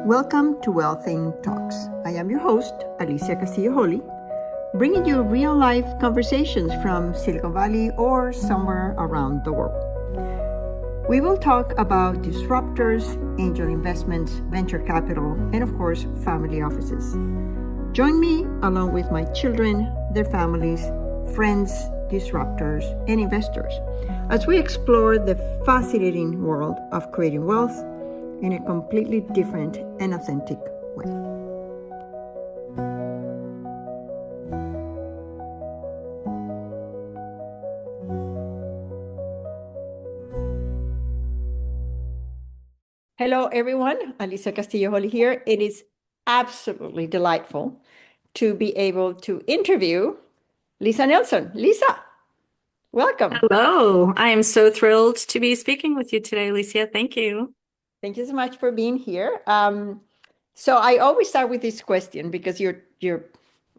Welcome to Wealthing Talks. I am your host, Alicia Castillo Holley, bringing you real-life conversations from Silicon Valley or somewhere around the world. We will talk about disruptors, angel investments, venture capital, and of course, family offices. Join me along with my children, their families, friends, disruptors, and investors as we explore the fascinating world of creating wealth in a completely different and authentic way. Hello, everyone. Alicia Castillo Holley here. It is absolutely delightful to be able to interview Lisa Nelson. Lisa, welcome. Hello. I am so thrilled to be speaking with you today, Alicia. Thank you. Thank you so much for being here. So I always start with this question because your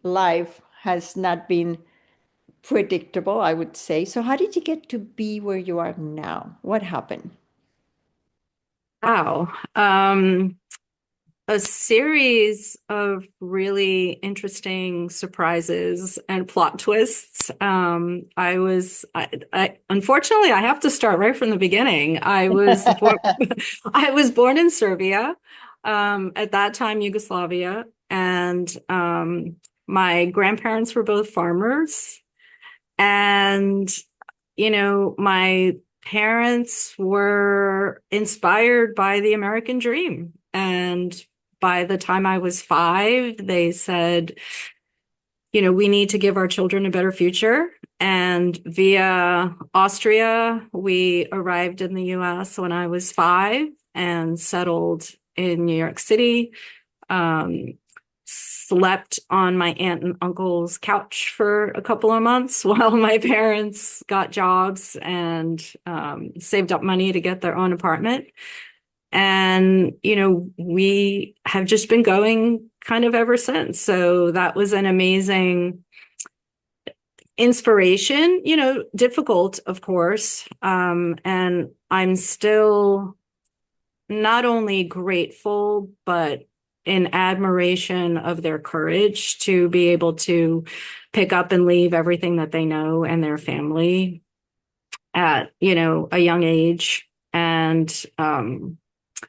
life has not been predictable, I would say. So how did you get to be where you are now? What happened? Wow. A series of really interesting surprises and plot twists. Unfortunately, I have to start right from the beginning. I was born in Serbia, at that time, Yugoslavia, and my grandparents were both farmers. And, my parents were inspired by the American dream. And by the time I was 5, they said, we need to give our children a better future. And via Austria, we arrived in the US when I was 5 and settled in New York City. Slept on my aunt and uncle's couch for a couple of months while my parents got jobs and saved up money to get their own apartment. And, we have just been going kind of ever since. So that was an amazing inspiration, difficult, of course. And I'm still not only grateful, but in admiration of their courage to be able to pick up and leave everything that they know and their family at, a young age and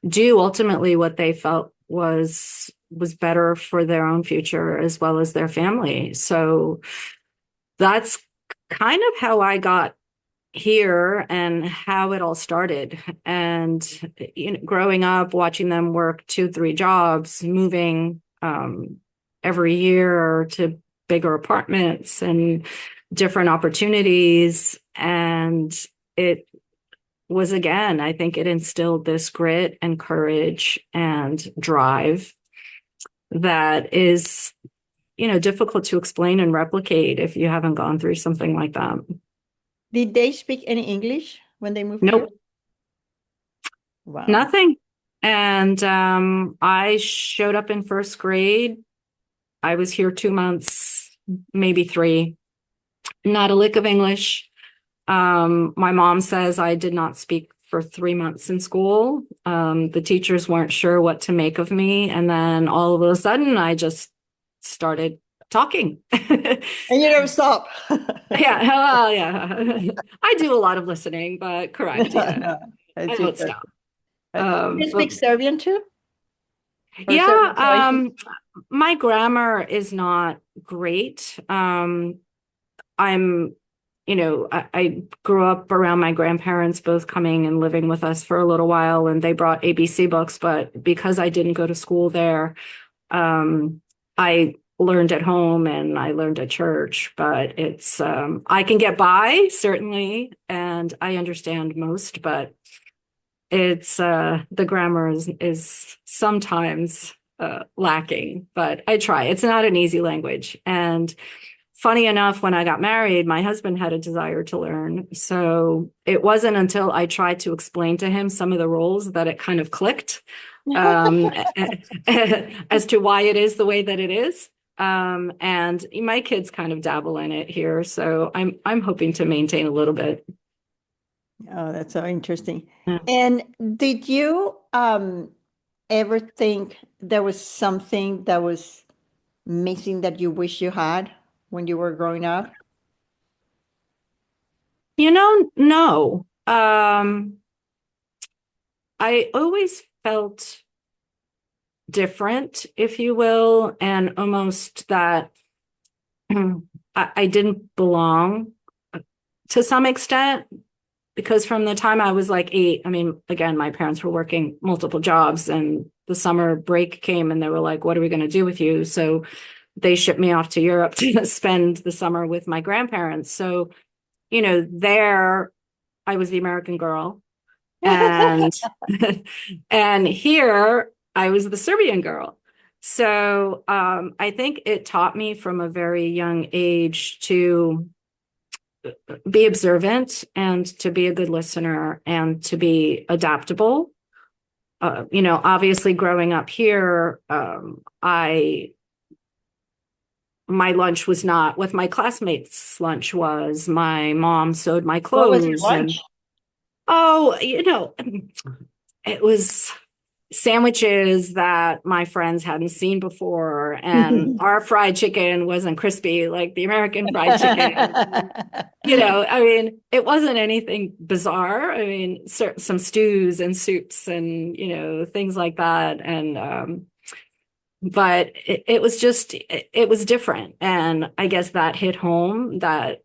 do ultimately what they felt was better for their own future as well as their family. So that's kind of how I got here and how it all started. And growing up, watching them work 2-3 jobs, moving every year to bigger apartments and different opportunities. And it was, again, I think it instilled this grit and courage and drive that is, difficult to explain and replicate if you haven't gone through something like that. Did they speak any English when they moved Nope. here? Wow. Nothing. And I showed up in first grade. I was here 2 months, maybe 3. Not a lick of English. My mom says I did not speak for 3 months in school. The teachers weren't sure what to make of me. And then all of a sudden, I just started talking. And you don't stop. Yeah, well, yeah. I do a lot of listening, but correct. Yeah. I don't stop. You speak Serbian too? Or Yeah, my grammar is not great. I grew up around my grandparents both coming and living with us for a little while, and they brought ABC books, but because I didn't go to school there, I learned at home and I learned at church, but it's, I can get by, certainly, and I understand most, but it's, the grammar is sometimes lacking, but I try. It's not an easy language. And funny enough, when I got married, my husband had a desire to learn. So it wasn't until I tried to explain to him some of the roles that it kind of clicked as to why it is the way that it is. And my kids kind of dabble in it here. So I'm hoping to maintain a little bit. Oh, that's so interesting. Yeah. And did you ever think there was something that was missing that you wish you had when you were growing up? No. I always felt different, if you will, and almost that I didn't belong to some extent, because from the time I was like 8, I mean, again, my parents were working multiple jobs, and the summer break came and they were like, what are we going to do with you? So they shipped me off to Europe to spend the summer with my grandparents. So, there I was the American girl, and and here I was the Serbian girl. So I think it taught me from a very young age to be observant and to be a good listener and to be adaptable. Obviously growing up here, my lunch was not what my classmates' lunch was. My mom sewed my What was your clothes, and lunch? oh, it was sandwiches that my friends hadn't seen before, and our fried chicken wasn't crispy like the American fried chicken. I mean, it wasn't anything bizarre. I mean, some stews and soups and, things like that. And, but it was just, it was different. And I guess that hit home that,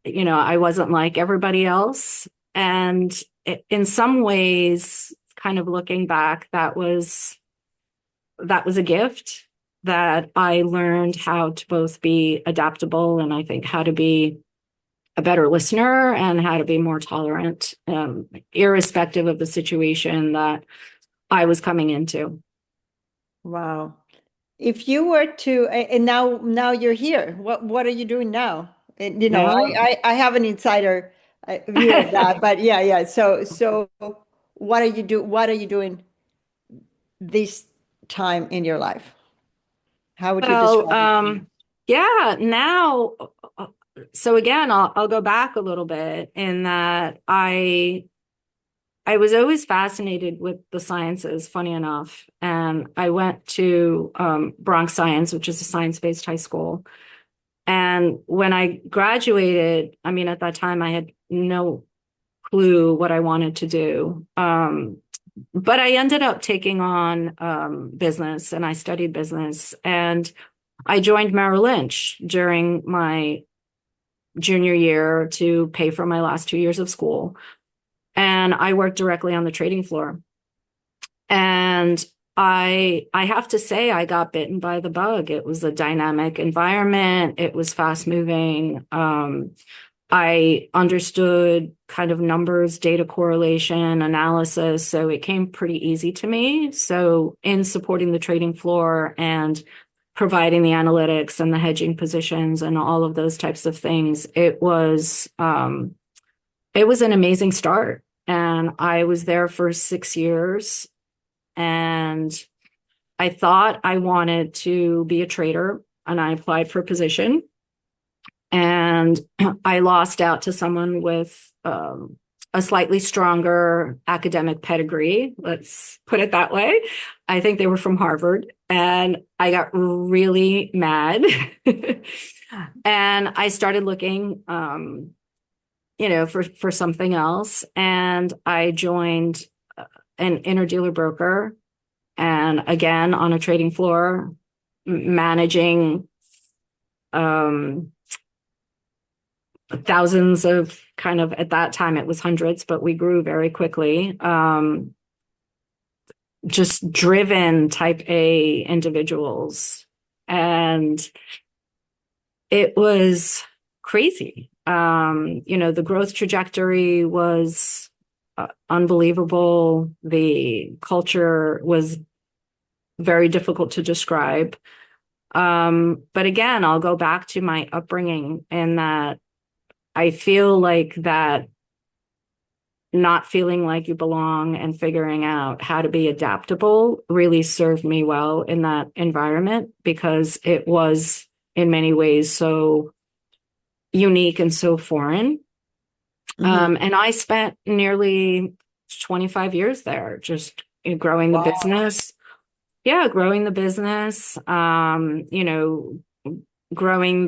I wasn't like everybody else. And in some ways, kind of looking back, that was a gift that I learned how to both be adaptable and I think how to be a better listener and how to be more tolerant, irrespective of the situation that I was coming into. Wow. If you were to, and now you're here, what are you doing now? And Now, I have an insider view of that, but yeah. So what are you doing this time in your life? How would you well, describe it? yeah, now, so again, I'll go back a little bit in that I was always fascinated with the sciences, funny enough. And I went to Bronx Science, which is a science-based high school. And when I graduated, I mean, at that time, I had no clue what I wanted to do. But I ended up taking on business, and I studied business. And I joined Merrill Lynch during my junior year to pay for my last 2 years of school. And I worked directly on the trading floor. And I have to say, I got bitten by the bug. It was a dynamic environment. It was fast moving. I understood kind of numbers, data correlation, analysis. So it came pretty easy to me. So in supporting the trading floor and providing the analytics and the hedging positions and all of those types of things, it was an amazing start. And I was there for 6 years, and I thought I wanted to be a trader, and I applied for a position, and I lost out to someone with a slightly stronger academic pedigree. Let's put it that way. I think they were from Harvard, and I got really mad. And I started looking, for something else. And I joined an interdealer broker, and again, on a trading floor, managing thousands of kind of, at that time, it was hundreds, but we grew very quickly. Just driven type A individuals. And it was crazy. The growth trajectory was unbelievable. The culture was very difficult to describe. But again, I'll go back to my upbringing, and that I feel like that not feeling like you belong and figuring out how to be adaptable really served me well in that environment, because it was in many ways so unique and so foreign. Mm-hmm. And I spent nearly 25 years there, just growing the Wow. business. Yeah, growing the business, growing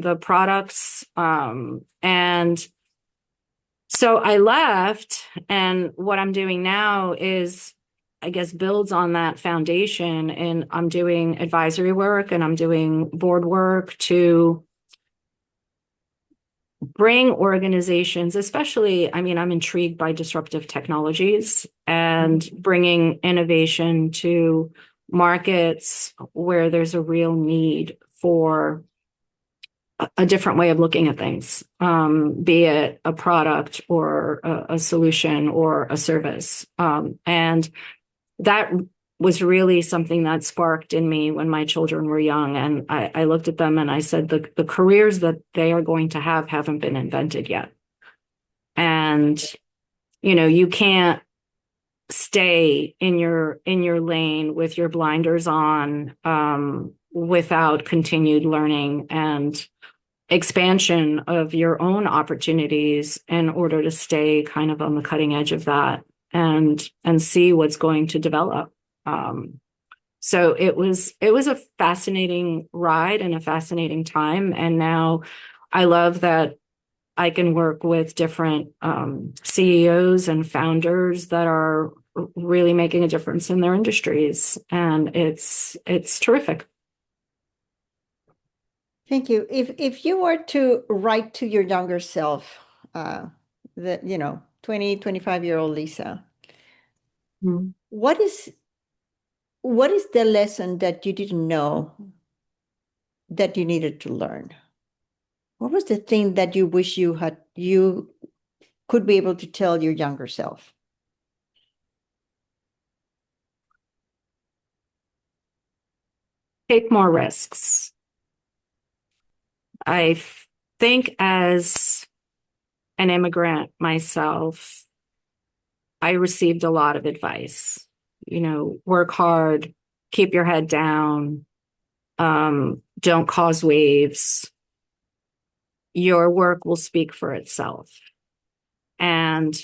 the products. And so I left, and what I'm doing now is, I guess, builds on that foundation. And I'm doing advisory work and I'm doing board work to bring organizations, especially, I mean, I'm intrigued by disruptive technologies and bringing innovation to markets where there's a real need for a different way of looking at things, be it a product or a solution or a service. And that was really something that sparked in me when my children were young. And I looked at them and I said, the careers that they are going to have haven't been invented yet. And, you can't stay in your lane with your blinders on, without continued learning and expansion of your own opportunities in order to stay kind of on the cutting edge of that and see what's going to develop. So it was a fascinating ride and a fascinating time. And now I love that I can work with different CEOs and founders that are really making a difference in their industries. And it's terrific. Thank you. If you were to write to your younger self, the 20, 25-year-old Lisa, Mm. what is the lesson that you didn't know that you needed to learn? What was the thing that you wish you could be able to tell your younger self? Take more risks. I think as an immigrant myself, I received a lot of advice. Work hard, keep your head down, don't cause waves. Your work will speak for itself. And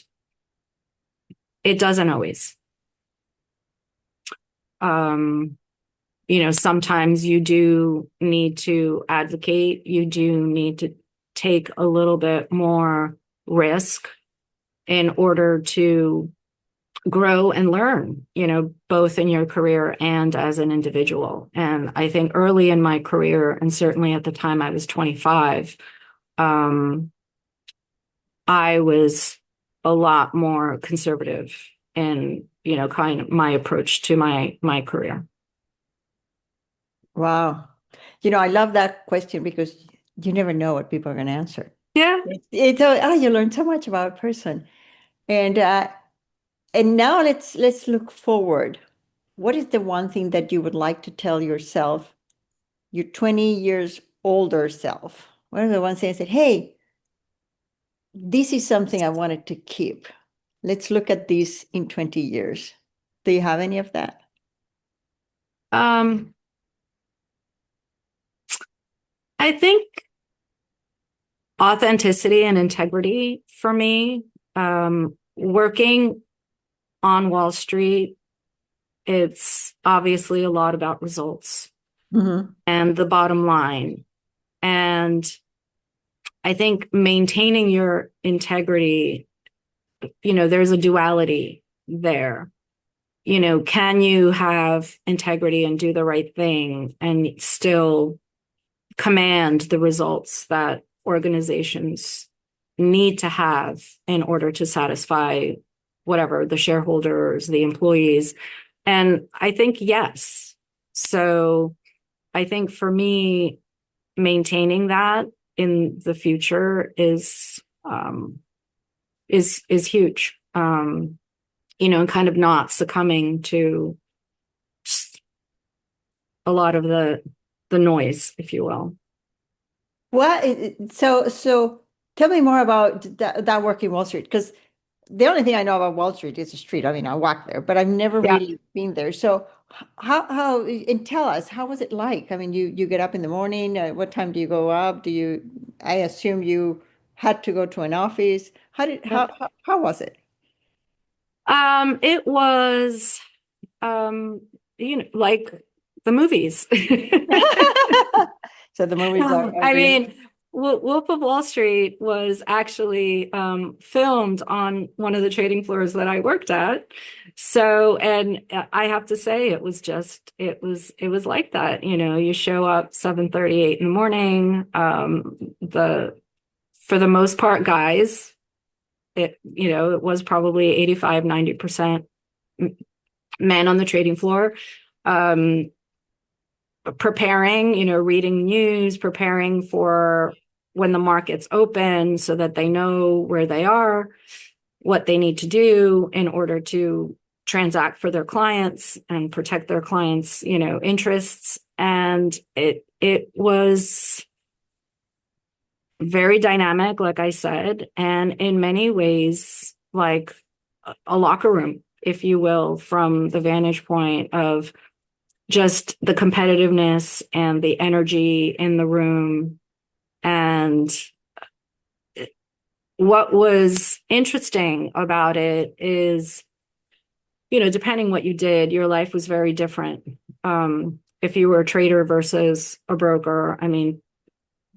it doesn't always. Sometimes you do need to advocate, you do need to take a little bit more risk in order to grow and learn, both in your career and as an individual. And I think early in my career, and certainly at the time I was 25, I was a lot more conservative in, kind of my approach to my career. Wow. I love that question because you never know what people are going to answer. Yeah. You learn so much about a person. And now let's look forward. What is the one thing that you would like to tell yourself, your 20 years older self? What are the ones that said, hey, this is something I wanted to keep. Let's look at this in 20 years. Do you have any of that? I think authenticity and integrity for me, working on Wall Street, it's obviously a lot about results and the bottom line. And I think maintaining your integrity, there's a duality there. Can you have integrity and do the right thing and still command the results that organizations need to have in order to satisfy whatever the shareholders, the employees? And I think yes. So I think for me, maintaining that in the future is huge. And kind of not succumbing to just a lot of the noise, if you will. Well, so tell me more about that work in Wall Street, because the only thing I know about Wall Street is the street. I mean, I walk there, but I've never Yeah. really been there. So how and tell us, how was it like? I mean, you get up in the morning. What time do you go up? I assume you had to go to an office? How was it? It was, like the movies. So the movies are I real. mean, Wolf of Wall Street was actually filmed on one of the trading floors that I worked at. So, and I have to say, it was like that. You show up 7:38 in the morning. For the most part, guys, it was probably 85, 90% men on the trading floor. Preparing, reading news, preparing for when the markets open so that they know where they are, what they need to do in order to transact for their clients and protect their clients, interests. And it was very dynamic, like I said, and in many ways, like a locker room, if you will, from the vantage point of just the competitiveness and the energy in the room. And what was interesting about it is, depending what you did, your life was very different. If you were a trader versus a broker, I mean,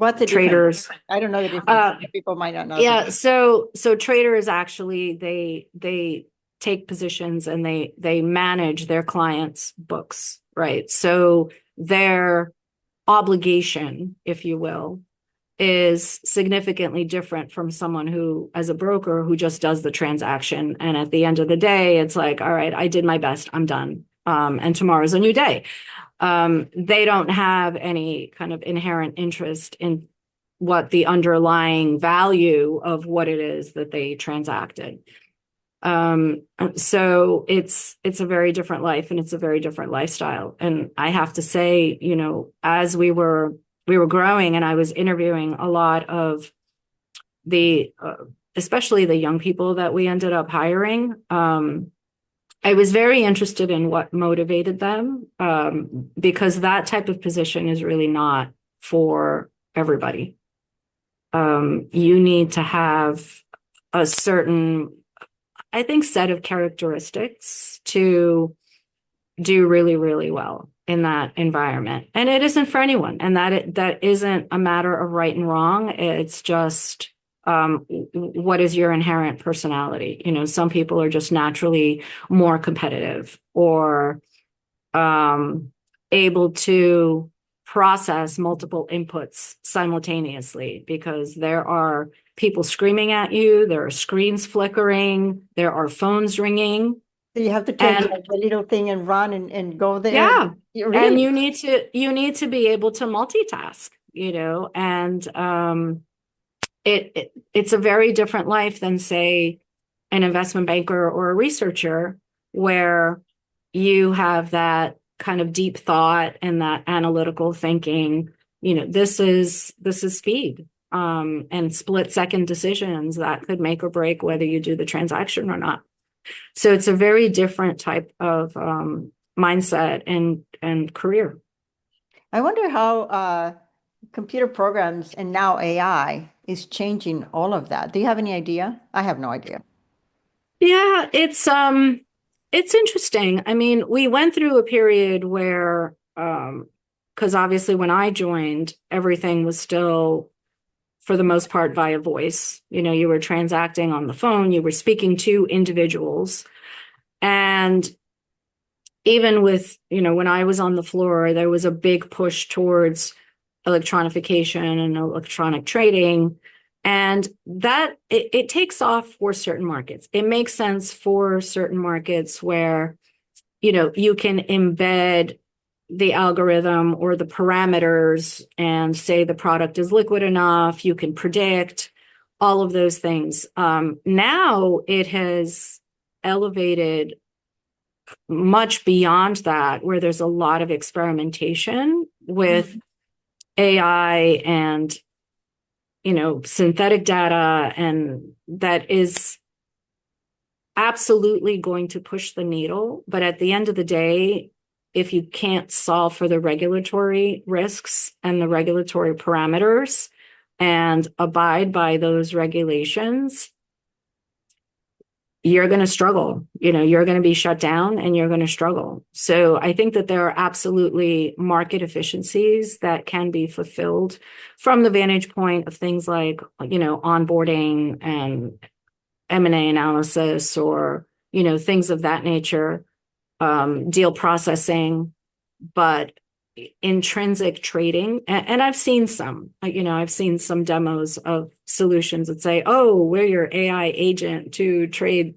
What's the traders. difference? I don't know the difference. People might not know. Yeah. So traders actually, they take positions and they manage their clients' books, right? So their obligation, if you will, is significantly different from someone who, as a broker, who just does the transaction. And at the end of the day, it's like, all right, I did my best, I'm done. And tomorrow's a new day. They don't have any kind of inherent interest in what the underlying value of what it is that they transacted. So it's a very different life and it's a very different lifestyle. And I have to say, as we were growing and I was interviewing a lot of the, especially the young people that we ended up hiring, I was very interested in what motivated them, because that type of position is really not for everybody. You need to have a certain, I think, set of characteristics to do really, really well in that environment. And it isn't for anyone. And that isn't a matter of right and wrong. It's just, what is your inherent personality? Some people are just naturally more competitive or able to process multiple inputs simultaneously, because there are people screaming at you, there are screens flickering, there are phones ringing. So you have to take like a little thing and run and go there. Yeah. Really? And you need to be able to multitask, and it's a very different life than, say, an investment banker or a researcher, where you have that kind of deep thought and that analytical thinking. This is speed, and split second decisions that could make or break whether you do the transaction or not. So it's a very different type of mindset and career. I wonder how computer programs and now AI is changing all of that. Do you have any idea? I have no idea. Yeah, it's interesting. I mean, we went through a period where, because obviously when I joined, everything was still, for the most part, via voice. You were transacting on the phone, you were speaking to individuals. And even with, when I was on the floor, there was a big push towards electronification and electronic trading. And that it takes off for certain markets. It makes sense for certain markets where, you can embed the algorithm or the parameters and say the product is liquid enough. You can predict all of those things. Now it has elevated much beyond that, where there's a lot of experimentation with AI and synthetic data, and that is absolutely going to push the needle. But at the end of the day, if you can't solve for the regulatory risks and the regulatory parameters, and abide by those regulations, you're going to struggle. You're going to be shut down and you're going to struggle. So I think that there are absolutely market efficiencies that can be fulfilled from the vantage point of things like, onboarding and M&A analysis, or, things of that nature, deal processing. But intrinsic trading, and I've seen some demos of solutions that say, oh, we're your AI agent to trade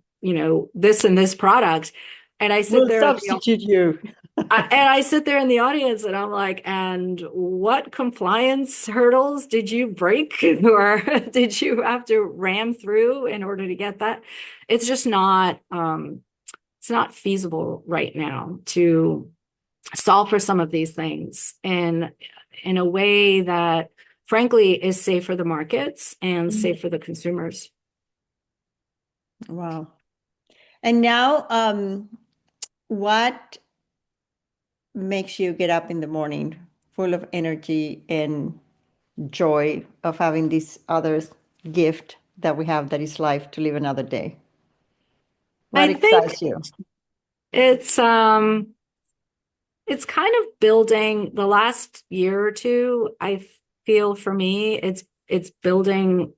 this and this product, and I sit We'll there substitute you. and I sit there in the audience and I'm like, and what compliance hurdles did you break or did you have to ram through in order to get that? It's just not it's not feasible right now to solve for some of these things in a way that, frankly, is safe for the markets and safe for the consumers. Wow. And now, what makes you get up in the morning full of energy and joy of having this other gift that we have, that is life, to live another day? What I think excites you? it's it's kind of building the last year or two. I feel for me, it's building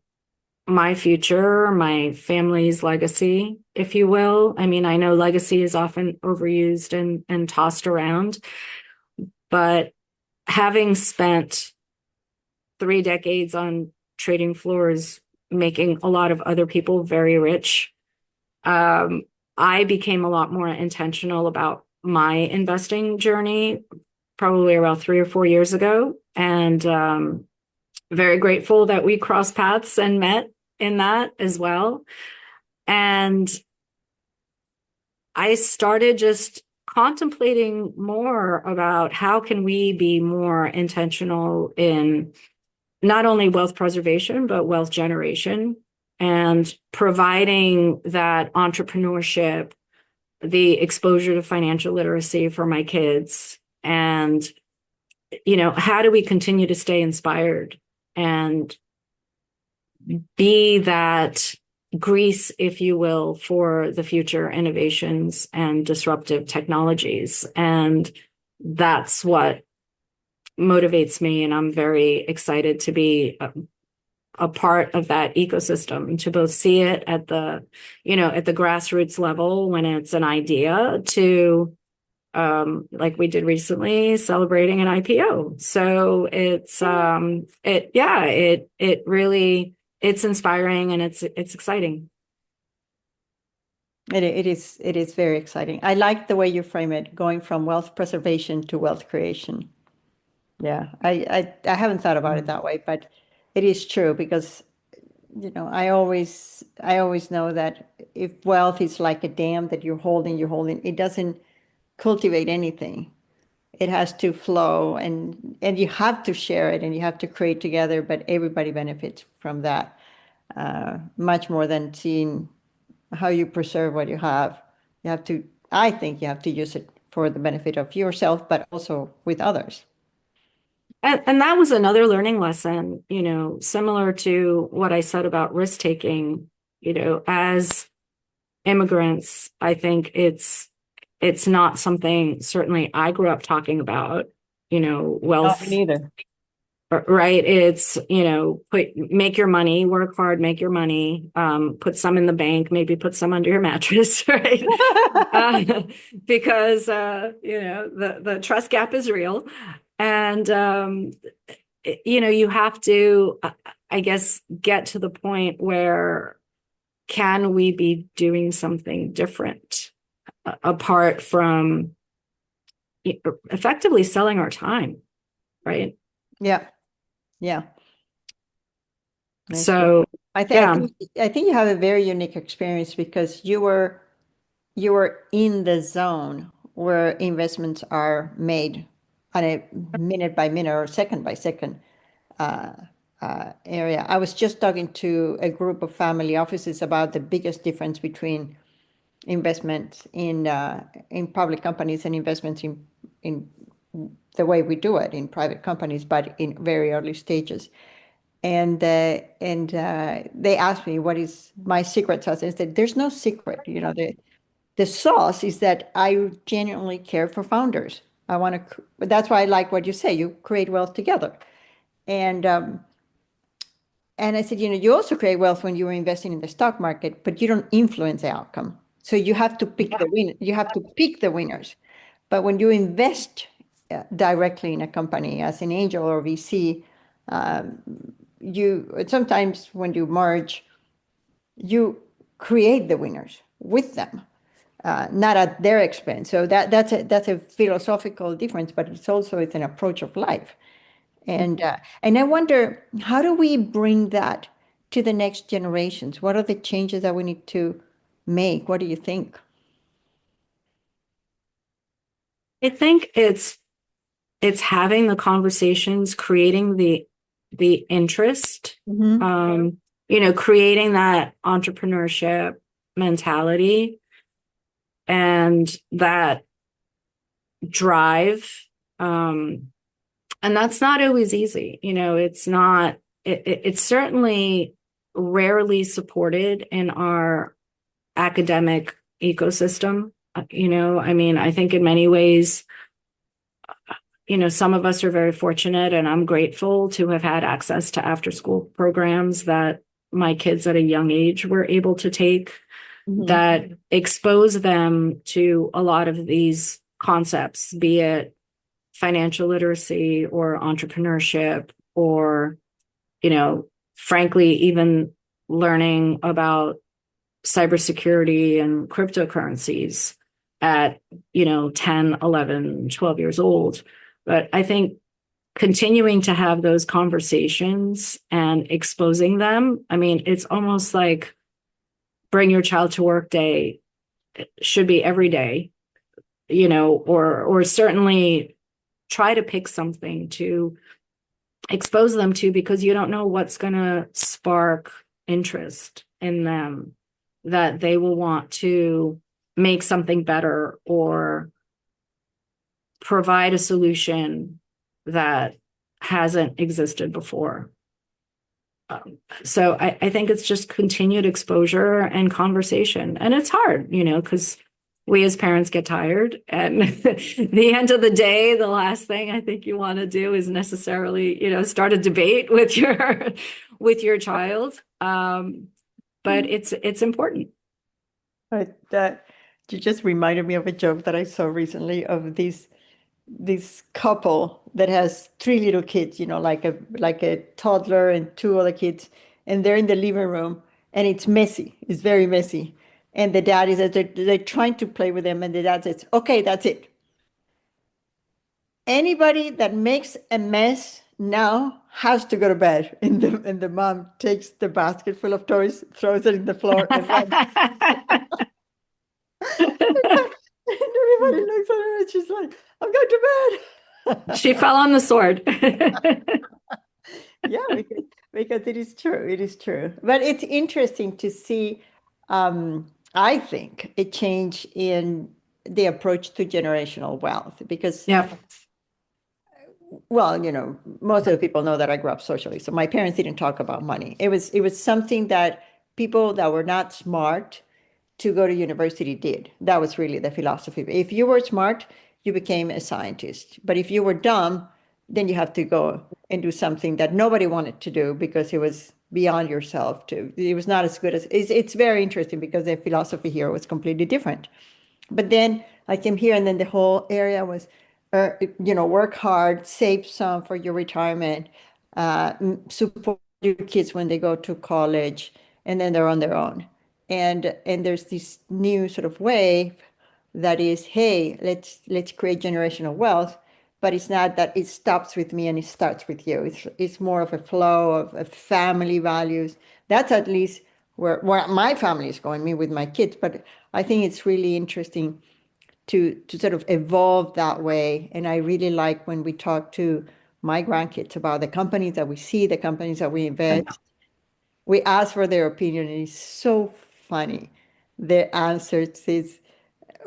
my future, my family's legacy, if you will. I mean, I know legacy is often overused and tossed around, but having spent 3 decades on trading floors, making a lot of other people very rich, I became a lot more intentional about my investing journey probably around 3 or 4 years ago. And very grateful that we crossed paths and met in that as well. And I started just contemplating more about how can we be more intentional in not only wealth preservation, but wealth generation, and providing that entrepreneurship, the exposure to financial literacy for my kids. And, how do we continue to stay inspired and be that grease, if you will, for the future innovations and disruptive technologies? And that's what motivates me. And I'm very excited to be a part of that ecosystem, to both see it at the, at the grassroots level when it's an idea, to like we did recently, celebrating an IPO. So it's it really, it's inspiring and it's exciting. It is very exciting. I like the way you frame it, going from wealth preservation to wealth creation. Yeah, I haven't thought about it that way, but it is true, because I always know that if wealth is like a dam that you're holding, it doesn't cultivate anything. It has to flow, and you have to share it, and you have to create together, but everybody benefits from that, much more than seeing how you preserve what you have. I think you have to use it for the benefit of yourself, but also with others. And that was another learning lesson, similar to what I said about risk taking. As immigrants, I think it's not something certainly I grew up talking about, wealth. Not me neither. Right. It's, make your money, work hard, make your money, put some in the bank, maybe put some under your mattress, right? Because, the trust gap is real. And, you have to, I guess, get to the point where, can we be doing something different apart from effectively selling our time, right? Yeah. Yeah. So I think you have a very unique experience, because you were in the zone where investments are made on a minute by minute or second by second area. I was just talking to a group of family offices about the biggest difference between investments in public companies and investments in the way we do it in private companies, but in very early stages. and they asked me what is my secret sauce. I said, there's no secret. The sauce is that I genuinely care for founders. I want to, that's why I like what you say. You create wealth together. And and I said, you also create wealth when you are investing in the stock market, but you don't influence the outcome. So you have to pick the win. You have to pick the winners. But when you invest directly in a company as an angel or VC, you sometimes when you merge, you create the winners with them, not at their expense. So that's a philosophical difference, but it's an approach of life. And I wonder, how do we bring that to the next generations? What are the changes that we need to make? What do you think? I think it's having the conversations, creating the interest, Mm-hmm. creating that entrepreneurship mentality and that drive. And that's not always easy. It's not, it's certainly rarely supported in our academic ecosystem. I think in many ways, some of us are very fortunate, and I'm grateful to have had access to after school programs that my kids at a young age were able to take that expose them to a lot of these concepts, be it financial literacy or entrepreneurship or, frankly, even learning about cybersecurity and cryptocurrencies at, 10, 11, 12 years old. But I think continuing to have those conversations and exposing them, it's almost like bring your child to work day should be every day, or certainly try to pick something to expose them to, because you don't know what's going to spark interest in them that they will want to make something better or provide a solution that hasn't existed before. So I think it's just continued exposure and conversation. And it's hard, because we as parents get tired. And the end of the day, the last thing I think you want to do is necessarily, start a debate with your child. But it's important. That you just reminded me of a joke that I saw recently of this couple that has three little kids, like a toddler and two other kids, and they're in the living room, and it's messy. It's very messy. And the dad is they're trying to play with them, and the dad says, "Okay, that's it. Anybody that makes a mess now has to go to bed." And the mom takes the basket full of toys, throws it in the floor, and runs. And everybody looks at her and she's like, "I'm going to bed." She fell on the sword. Yeah, because it is true. It is true. But it's interesting to see, I think, a change in the approach to generational wealth because, Yeah. well, most of the people know that I grew up socially. So my parents didn't talk about money. It was something that people that were not smart to go to university did. That was really the philosophy. If you were smart, you became a scientist. But if you were dumb, then you have to go and do something that nobody wanted to do because it was beyond yourself to. It was not as good as it's very interesting because the philosophy here was completely different. But then I came here, and then the whole area was, work hard, save some for your retirement, support your kids when they go to college, and then they're on their own. And there's this new sort of wave that is, hey, let's create generational wealth, but it's not that it stops with me and it starts with you. It's more of a flow of family values. That's at least where my family is going, me with my kids. But I think it's really interesting to sort of evolve that way. And I really like when we talk to my grandkids about the companies that we see, the companies that we invest, we ask for their opinion, and it's so funny. Their answers is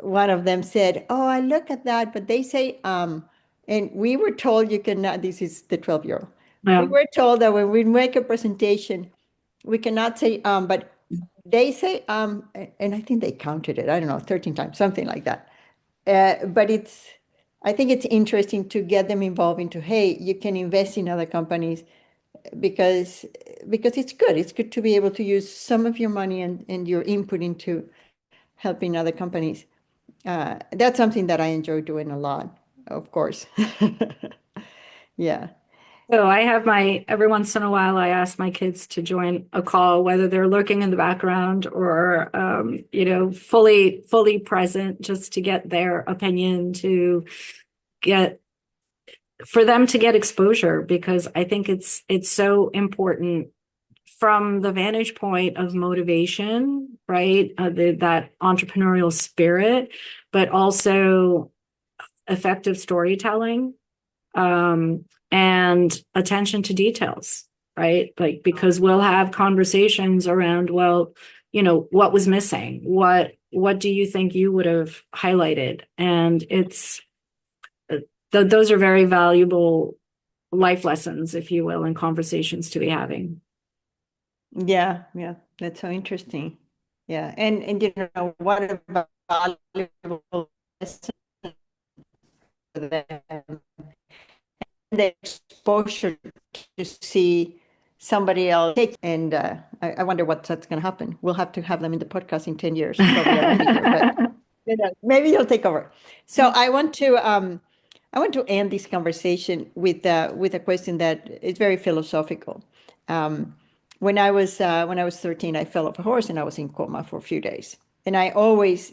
one of them said, "Oh, I look at that, but they say, and we were told you cannot," this is the 12-year-old, We were told that when we make a presentation, we cannot say but they say and I think they counted it, I don't know, 13 times, something like that. But I think it's interesting to get them involved into, hey, you can invest in other companies because it's good. It's good to be able to use some of your money and your input into helping other companies. That's something that I enjoy doing a lot, of course. Yeah. So I have every once in a while, I ask my kids to join a call, whether they're lurking in the background or, fully present, just to get their opinion, for them to get exposure, because I think it's so important from the vantage point of motivation, right? That entrepreneurial spirit, but also effective storytelling. And attention to details, right? Like, because we'll have conversations around, well, what was missing? What do you think you would have highlighted? And those are very valuable life lessons, if you will, and conversations to be having. Yeah, that's so interesting. Yeah, and what a valuable lesson for them. The exposure to see somebody else take, and I wonder what that's going to happen. We'll have to have them in the podcast in 10 years. Probably I won't be here, but maybe you'll take over. So I want to end this conversation with a question that is very philosophical. When I was 13, I fell off a horse and I was in coma for a few days. And I always,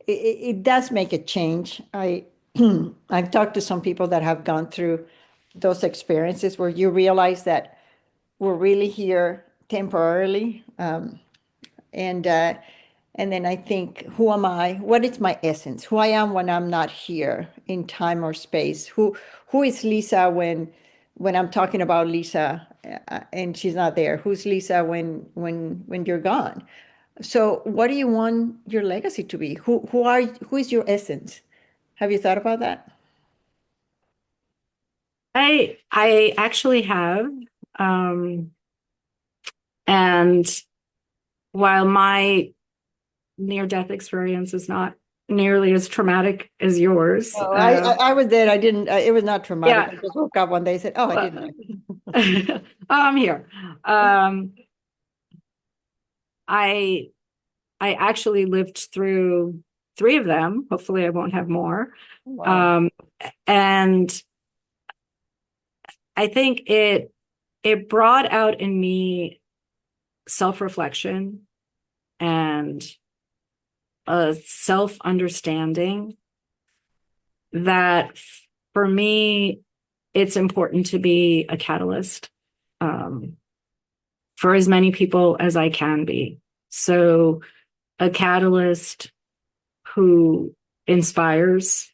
it does make a change. I've talked to some people that have gone through those experiences where you realize that we're really here temporarily, and then I think, who am I? What is my essence? Who I am when I'm not here in time or space? Who is Lisa when I'm talking about Lisa and she's not there? Who's Lisa when you're gone? So what do you want your legacy to be? Who is your essence? Have you thought about that? I actually have. And while my near-death experience is not nearly as traumatic as yours. Oh, I was there. I didn't, it was not traumatic. Yeah. I just woke up one day and said, oh, I didn't. Oh, I'm here. I actually lived through 3 of them. Hopefully I won't have more. Wow. And I think it brought out in me self-reflection and a self-understanding that, for me, it's important to be a catalyst for as many people as I can be. So a catalyst who inspires,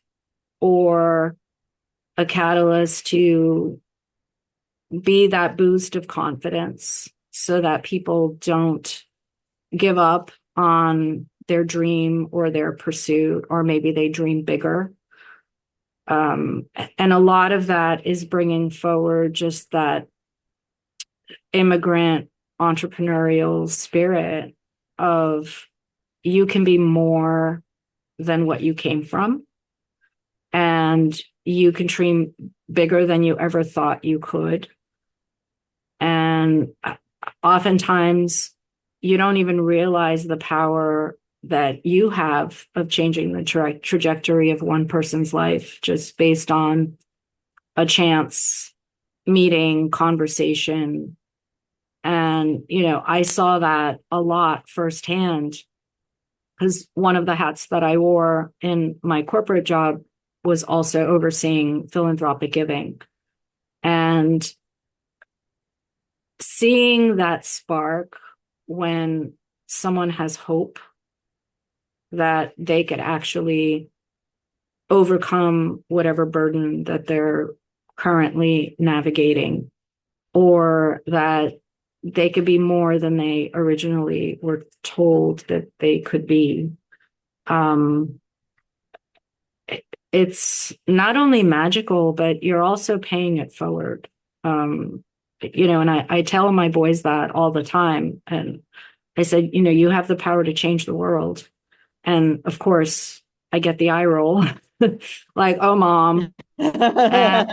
or a catalyst to be that boost of confidence so that people don't give up on their dream or their pursuit, or maybe they dream bigger. And a lot of that is bringing forward just that immigrant entrepreneurial spirit of, you can be more than what you came from, and you can dream bigger than you ever thought you could. And oftentimes you don't even realize the power that you have of changing the trajectory of one person's life just based on a chance meeting, conversation. And, I saw that a lot firsthand, because one of the hats that I wore in my corporate job was also overseeing philanthropic giving. And seeing that spark when someone has hope that they could actually overcome whatever burden that they're currently navigating, or that they could be more than they originally were told that they could be. It's not only magical, but you're also paying it forward. And I tell my boys that all the time. And I said, you have the power to change the world. And of course, I get the eye roll, like, oh, mom. And,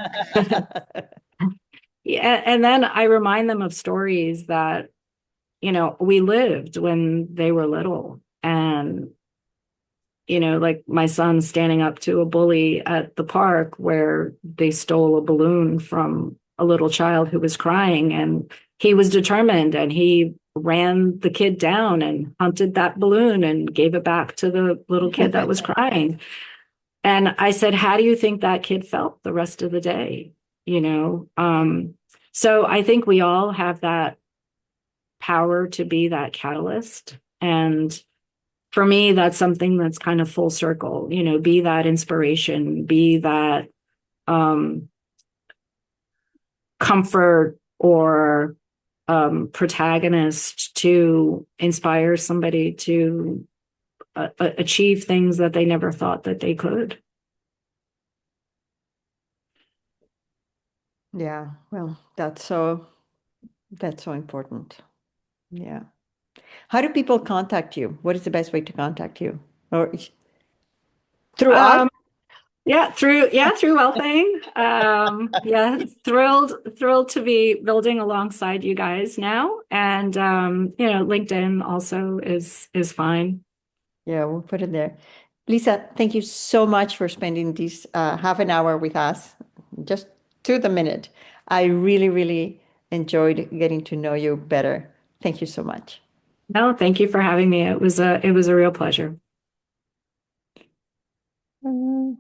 yeah, and then I remind them of stories that, we lived when they were little. And, like my son standing up to a bully at the park where they stole a balloon from a little child who was crying, and he was determined, and he ran the kid down and hunted that balloon and gave it back to the little kid that was crying. And I said, how do you think that kid felt the rest of the day? So I think we all have that power to be that catalyst. And for me, that's something that's kind of full circle, be that inspiration, be that comfort or protagonist to inspire somebody to achieve things that they never thought that they could. Yeah, well, that's so important. Yeah. How do people contact you? What is the best way to contact you? Or through us? Through Wealthing. Thrilled to be building alongside you guys now. And LinkedIn also is fine. Yeah, we'll put it there. Lisa, thank you so much for spending this half an hour with us, just to the minute. I really, really enjoyed getting to know you better. Thank you so much. No, thank you for having me. It was a real pleasure. Well,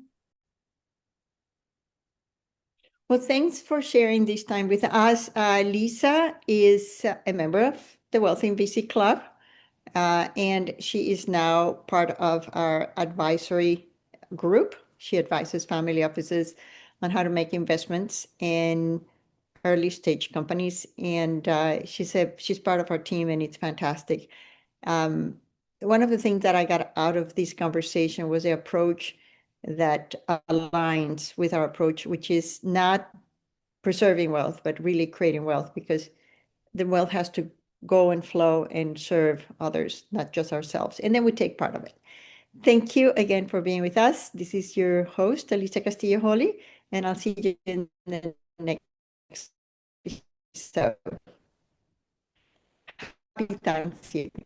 thanks for sharing this time with us. Lisa is a member of the Wealthy VC Club, and she is now part of our advisory group. She advises family offices on how to make investments in early stage companies, and she's part of our team, and it's fantastic. One of the things that I got out of this conversation was the approach that aligns with our approach, which is not preserving wealth, but really creating wealth, because the wealth has to go and flow and serve others, not just ourselves. And then we take part of it. Thank you again for being with us. This is your host, Alicia Castillo Holley, and I'll see you in the next episode. Happy Thanksgiving.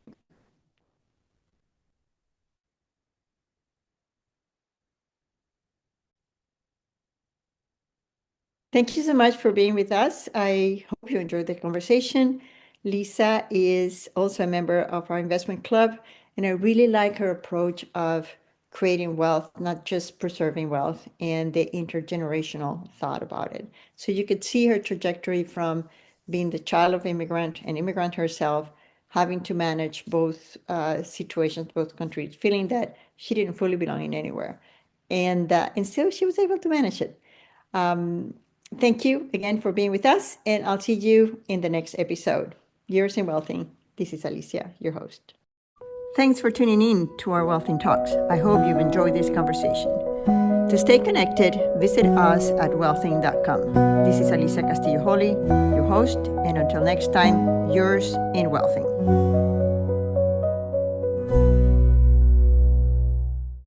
Thank you so much for being with us. I hope you enjoyed the conversation. Lisa is also a member of our investment club, and I really like her approach of creating wealth, not just preserving wealth, and the intergenerational thought about it. So you could see her trajectory from being the child of immigrant, an immigrant herself, having to manage both situations, both countries, feeling that she didn't fully belong in anywhere. And still she was able to manage it. Thank you again for being with us, and I'll see you in the next episode. Yours in Wealthing. This is Alicia, your host. Thanks for tuning in to our Wealthing Talks. I hope you've enjoyed this conversation. To stay connected, visit us at wealthing.com. This is Alicia Castillo Holley, your host, and until next time, yours in Wealthing.